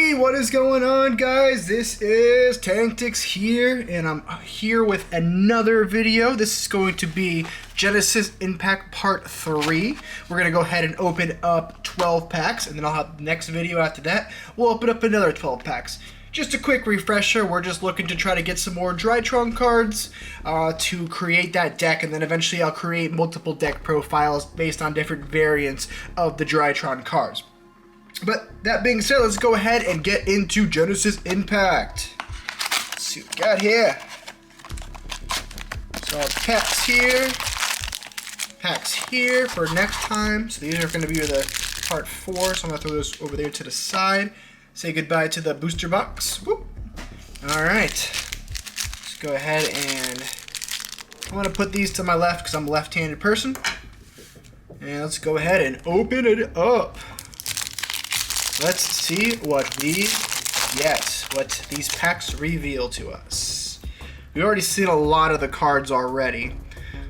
Hey, what is going on, guys? This is Tanctics here, and I'm here with another video. This is going to be Genesis Impact Part 3. We're going to go ahead and open up 12 packs, and then I'll have the next video after that. We'll open up another 12 packs. Just a quick refresher, we're just looking to try to get some more Drytron cards to create that deck, and then eventually I'll create multiple deck profiles based on different variants of the Drytron cards. But that being said, let's go ahead and get into Genesis Impact. Let's see what we got here. So packs here for next time. So these are going to be the part 4, so I'm going to throw those over there to the side. Say goodbye to the booster box. Whoop. Alright. Let's go ahead and I'm going to put these to my left because I'm a left-handed person. And let's go ahead and open it up. Let's see what we get, what these packs reveal to us. We've already seen a lot of the cards already.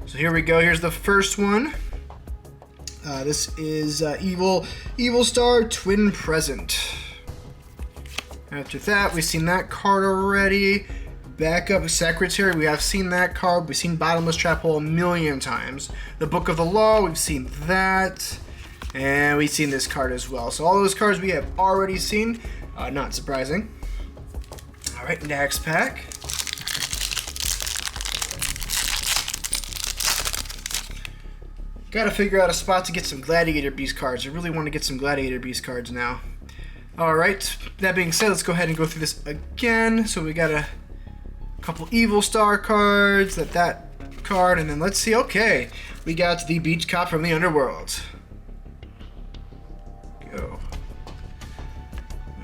So here we go. Here's the first one. This is Evil Star Twin Present. After that, we've seen that card already. Backup Secretary, we have seen that card. We've seen Bottomless Trap Hole a million times. The Book of the Law, we've seen that. And we've seen this card as well. So all those cards we have already seen. Not surprising. Alright, next pack. Gotta figure out a spot to get some Gladiator Beast cards. I really want to get some Gladiator Beast cards now. Alright, that being said, let's go ahead and go through this again. So we got a couple Evil Star cards, that card, and then let's see. Okay, we got the Beach Cop from the Underworld. Go.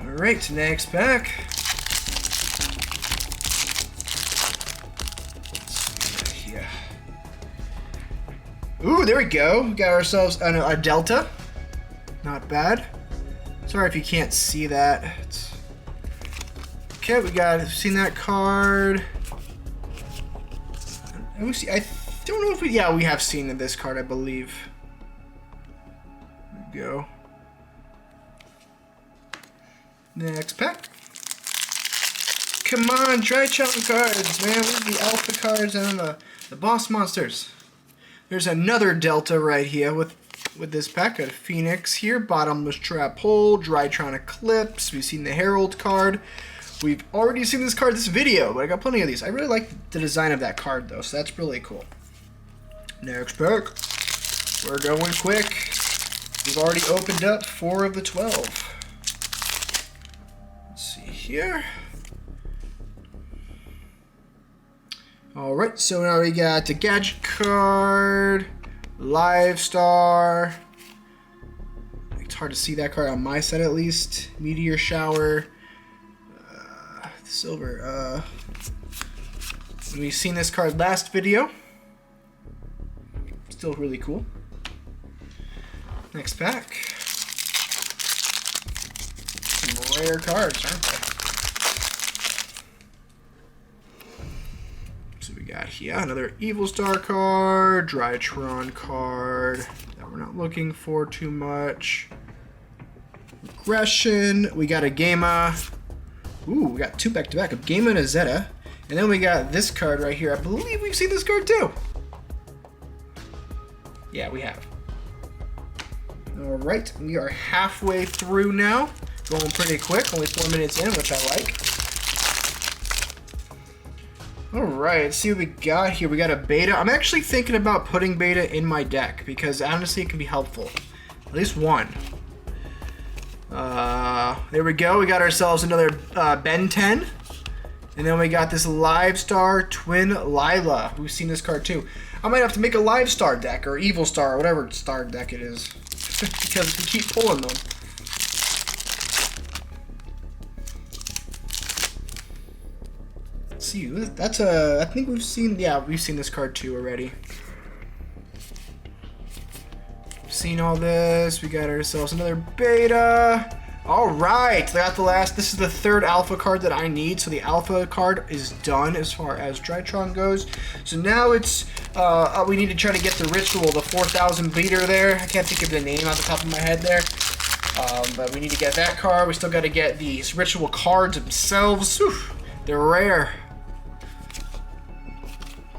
Alright, next pack. Let's see here. Ooh, there we go. We got ourselves a Delta. Not bad. Sorry if you can't see that. Okay, we've seen that card. I don't know if we have seen this card, I believe. There we go. Next pack. Come on, Drytron cards, man. Where's the Alpha cards and the Boss Monsters? There's another Delta right here with this pack. Got a Phoenix here, Bottomless Trap Hole, Drytron Eclipse. We've seen the Herald card. We've already seen this card this video, but I got plenty of these. I really like the design of that card, though, so that's really cool. Next pack. We're going quick. We've already opened up 4 of the 12. Here. Alright, so now we got the Gadget card, Live Star. It's hard to see that card on my side at least. Meteor Shower, Silver. We've seen this card last video. Still really cool. Next pack. Some rare cards, aren't they? Got here another Evil Star card, Drytron card that we're not looking for too much. Regression. We got a Gamma. Ooh, we got 2 back-to-back, a Gamma and a Zeta. And then we got this card right here. I believe we've seen this card too. Yeah, we have. Alright, we are halfway through now. Going pretty quick, only 4 minutes in, which I like. Alright, let's see what we got here. We got a Beta. I'm actually thinking about putting Beta in my deck because honestly it can be helpful. At least one. There we go. We got ourselves another Ben 10. And then we got this Live Star Twin Lila. We've seen this card too. I might have to make a Live Star deck or Evil Star or whatever star deck it is. Because we keep pulling them. See, that's I think we've seen this card too already. Seen all this. We got ourselves another Beta. Alright, this is the 3rd Alpha card that I need, so the Alpha card is done as far as Drytron goes. So now it's we need to try to get the ritual, the 4,000 beater there. I can't think of the name off the top of my head there. But we need to get that card. We still got to get these ritual cards themselves. Whew, they're rare.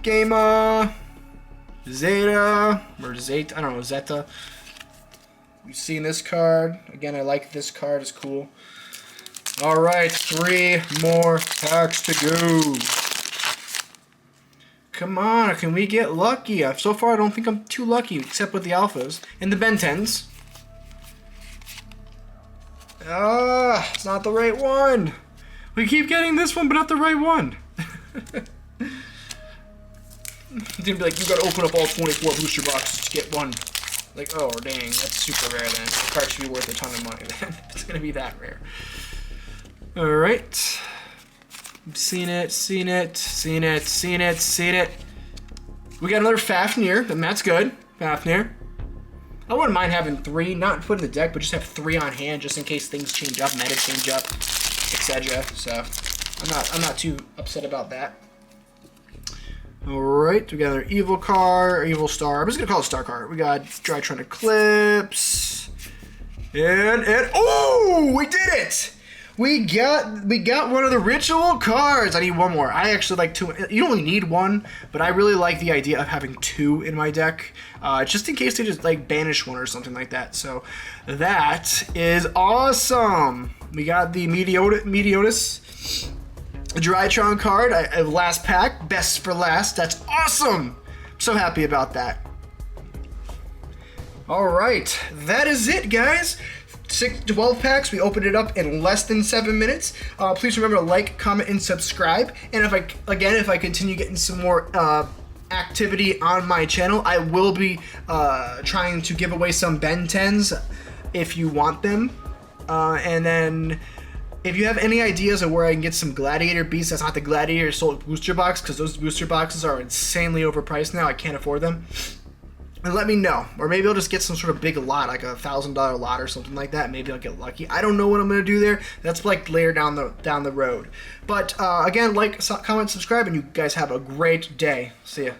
Gamma, Zeta, or Zeta, I don't know, Zeta. We've seen this card. Again, I like this card. It's cool. All right, 3 more packs to go. Come on, can we get lucky? So far, I don't think I'm too lucky, except with the alphas and the Ben 10s. Ah, it's not the right one. We keep getting this one, but not the right one. It's gonna be like, you gotta open up all 24 booster boxes to get one. Like, oh, dang, that's super rare then. The card should be worth a ton of money then. It's gonna be that rare. Alright. Seen it, seen it, seen it, seen it, seen it. We got another Fafnir, and that's good. Fafnir. I wouldn't mind having 3, not put in the deck, but just have 3 on hand just in case things change up, meta change up, etc. So I'm not too upset about that. Alright, we got another evil card, evil star. I'm just gonna call it star card. We got Drytron Eclipse. And oh, we did it! We got one of the ritual cards. I need one more. I actually like 2. You only need 1, but I really like the idea of having 2 in my deck, just in case they just like banish one or something like that. So that is awesome. We got the Meteotis Drytron card. Last pack, best for last. That's awesome. I'm so happy about that. All right, that is it, guys. 12 packs. We opened it up in less than 7 minutes. Please remember to like, comment, and subscribe. And if I continue getting some more activity on my channel, I will be trying to give away some Ben 10s if you want them. And then if you have any ideas of where I can get some Gladiator beasts, that's not the Gladiator Soul booster box, because those booster boxes are insanely overpriced now. I can't afford them. And let me know. Or maybe I'll just get some sort of big lot, like a $1,000 lot or something like that. Maybe I'll get lucky. I don't know what I'm going to do there. That's like later down the road. But again, like, comment, subscribe, and you guys have a great day. See ya.